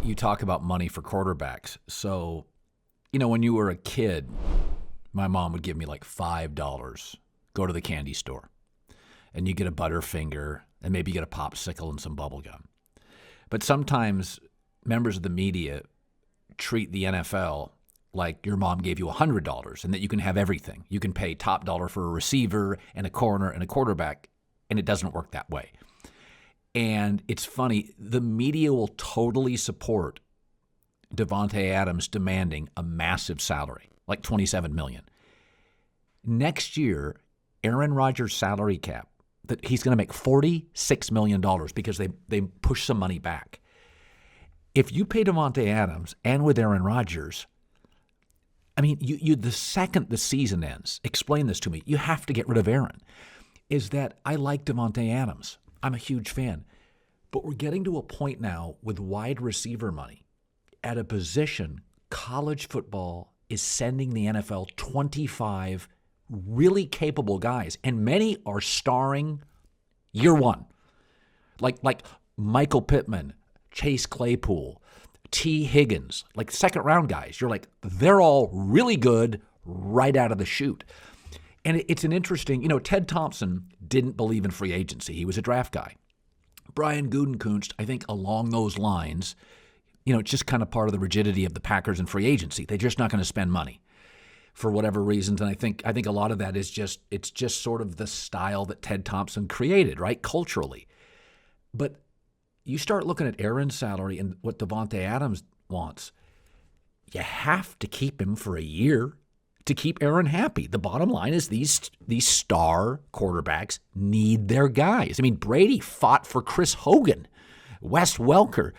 you talk about money for quarterbacks. So, when you were a kid, my mom would give me like $5. Go to the candy store. And you get a Butterfinger, and maybe you get a popsicle and some bubble gum. But sometimes members of the media treat the NFL like your mom gave you $100 and that you can have everything. You can pay top dollar for a receiver and a corner and a quarterback, and it doesn't work that way. And it's funny, the media will totally support Davante Adams demanding a massive salary, like $27 million. Next year, Aaron Rodgers' salary cap, that he's going to make $46 million because they push some money back. If you pay Davante Adams and with Aaron Rodgers, I mean, you the second the season ends, explain this to me, you have to get rid of Aaron, is that I like Davante Adams. I'm a huge fan. But we're getting to a point now with wide receiver money at a position college football is sending the NFL 25 really capable guys, and many are starring year one. Like Michael Pittman, Chase Claypool, T. Higgins, like second-round guys. You're like, they're all really good right out of the chute. And it's an interesting, Ted Thompson didn't believe in free agency. He was a draft guy. Brian Gutekunst, I think along those lines, it's just kind of part of the rigidity of the Packers and free agency. They're just not going to spend money for whatever reasons. And I think a lot of that is it's just sort of the style that Ted Thompson created, right, culturally. But you start looking at Aaron's salary and what Davante Adams wants, you have to keep him for a year to keep Aaron happy. The bottom line is these star quarterbacks need their guys. I mean, Brady fought for Chris Hogan, Wes Welker.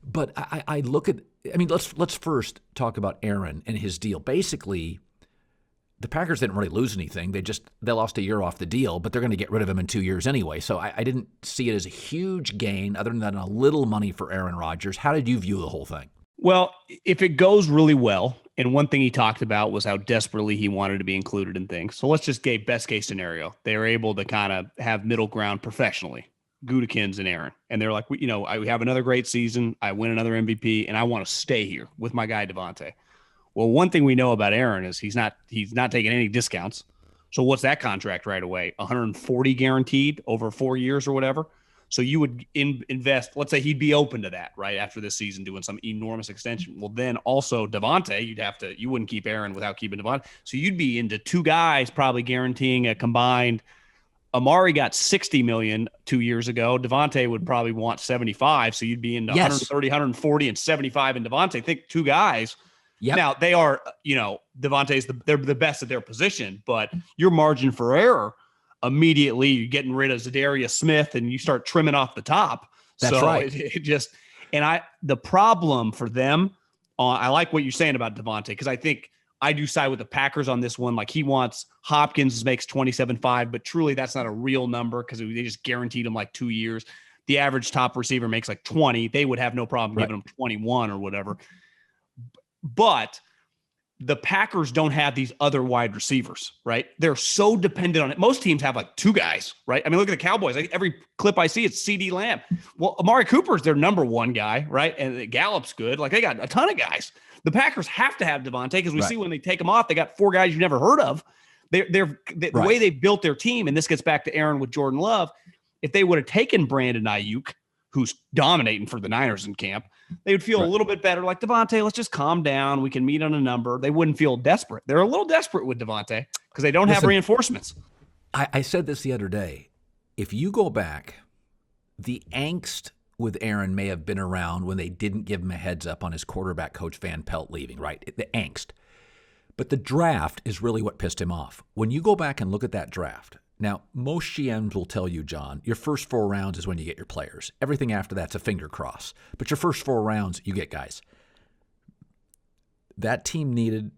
But I look at, let's first talk about Aaron and his deal. Basically, the Packers didn't really lose anything. They lost a year off the deal, but they're going to get rid of him in 2 years anyway. So I didn't see it as a huge gain other than a little money for Aaron Rodgers. How did you view the whole thing? Well, if it goes really well, and one thing he talked about was how desperately he wanted to be included in things. So let's just get best case scenario. They were able to kind of have middle ground professionally, Gutekunst and Aaron. And they're like, we have another great season. I win another MVP, and I want to stay here with my guy Davante. Well, one thing we know about Aaron is he's not taking any discounts. So what's that contract right away? 140 guaranteed over 4 years or whatever. So you would invest, let's say he'd be open to that, right, after this season doing some enormous extension. Well, then also Davante, you wouldn't keep Aaron without keeping Davante. So you'd be into two guys probably guaranteeing a combined. Amari got $60 million 2 years ago. Davante would probably want 75. So you'd be into 130, 140, and 75 in Davante. Think two guys. Yep. Now they are, Davante's they're the best at their position, but your margin for error immediately you're getting rid of Zadarius Smith and you start trimming off the top. That's so right. The problem for them, I like what you're saying about Davante, because I think I do side with the Packers on this one. Like he wants Hopkins makes 27.5, but truly that's not a real number because they just guaranteed him like 2 years. The average top receiver makes like 20. They would have no problem giving him 21 or whatever. But the Packers don't have these other wide receivers, right? They're so dependent on it. Most teams have like two guys, right? I mean, look at the Cowboys. Every clip I see, it's CD Lamb. Well, Amari Cooper's their number one guy, right? And Gallup's good. Like they got a ton of guys. The Packers have to have Davante because we see when they take him off, they got four guys you've never heard of. The way they built their team, and this gets back to Aaron with Jordan Love, if they would have taken Brandon Ayuk, who's dominating for the Niners in camp, they would feel a little bit better. Like, Davante, let's just calm down. We can meet on a number. They wouldn't feel desperate. They're a little desperate with Davante because they don't have reinforcements. I said this the other day. If you go back, the angst with Aaron may have been around when they didn't give him a heads up on his quarterback coach Van Pelt leaving, right? The angst. But the draft is really what pissed him off. When you go back and look at that draft, now, most GMs will tell you, John, your first 4 rounds is when you get your players. Everything after that's a finger cross. But your first 4 rounds, you get guys. That team needed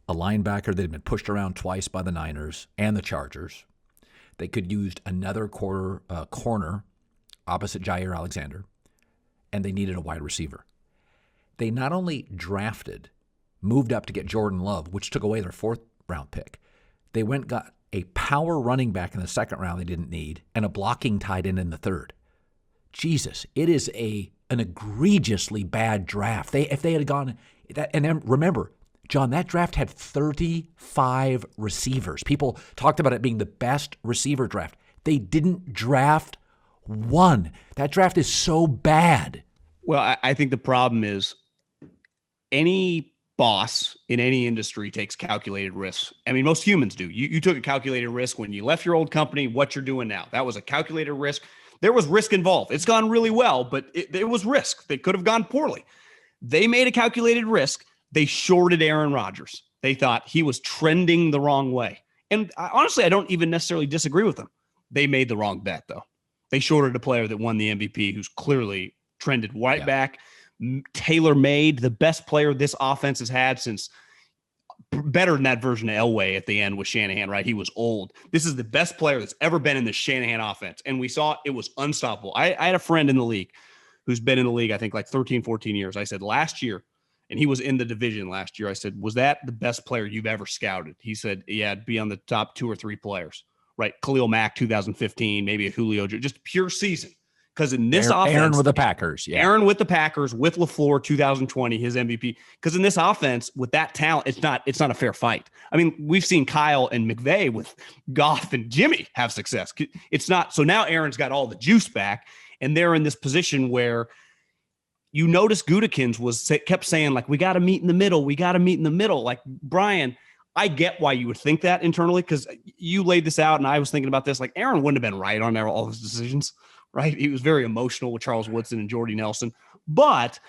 a linebacker that had been pushed around twice by the Niners and the Chargers. They could use another corner opposite Jair Alexander, and they needed a wide receiver. They not only moved up to get Jordan Love, which took away their 4th round pick. They went and got a power running back in the 2nd round they didn't need, and a blocking tight end in the 3rd. Jesus, it is a an egregiously bad draft. If they had gone, and then remember, John, that draft had 35 receivers. People talked about it being the best receiver draft. They didn't draft one. That draft is so bad. Well, I think the problem is any boss in any industry takes calculated risks. I mean, most humans do. You took a calculated risk when you left your old company. What you're doing now, that was a calculated risk. There was risk involved. It's gone really well, but it was risk. They could have gone poorly. They made a calculated risk. They shorted Aaron Rodgers. They thought he was trending the wrong way. And honestly, I don't even necessarily disagree with them. They made the wrong bet, though. They shorted a player that won the MVP who's clearly trended right back, tailor-made, the best player this offense has had since better than that version of Elway at the end with Shanahan, right? He was old. This is the best player that's ever been in the Shanahan offense. And we saw it was unstoppable. I had a friend in the league who's been in the league, I think like 13, 14 years. I said last year, and he was in the division last year. I said, was that the best player you've ever scouted? He said, yeah, it'd be on the top 2 or 3 players, right? Khalil Mack, 2015, maybe a Julio, just pure season. Because in this offense, Aaron with the Packers, Aaron with the Packers, with LaFleur, 2020, his MVP. Because in this offense, with that talent, it's not a fair fight. I mean, we've seen Kyle and McVay with Goff and Jimmy have success. It's not. So now Aaron's got all the juice back, and they're in this position where you notice Gutekunst kept saying, like, we got to meet in the middle. We got to meet in the middle. Like, Brian, I get why you would think that internally, because you laid this out, and I was thinking about this. Like, Aaron wouldn't have been right on all his decisions. Right. He was very emotional with Charles Woodson and Jordy Nelson, but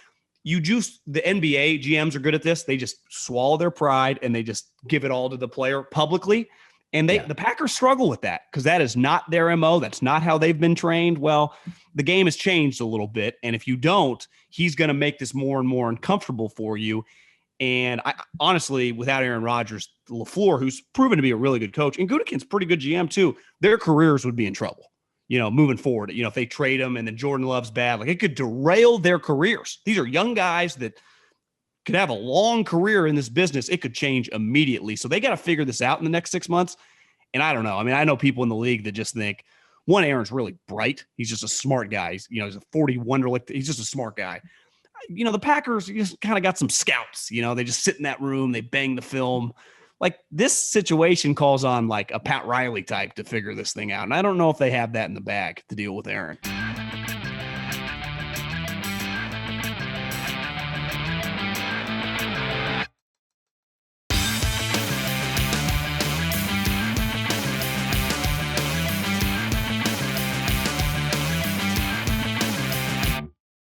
the NBA GMs are good at this. They just swallow their pride and they just give it all to the player publicly. And the Packers struggle with that because that is not their MO. That's not how they've been trained. Well, the game has changed a little bit. And if you don't, he's going to make this more and more uncomfortable for you. And I honestly, without Aaron Rodgers, LaFleur, who's proven to be a really good coach, and Gutekunst's pretty good GM too, their careers would be in trouble. Moving forward, if they trade him and then Jordan Love's bad, like it could derail their careers. These are young guys that could have a long career in this business. It could change immediately. So they got to figure this out in the next 6 months. And I don't know. I mean, I know people in the league that just think, one, Aaron's really bright. He's just a smart guy. He's a 40 Wonderlic. He's just a smart guy. The Packers just kind of got some scouts. They just sit in that room. They bang the film. Like, this situation calls on like a Pat Riley type to figure this thing out. And I don't know if they have that in the bag to deal with Aaron.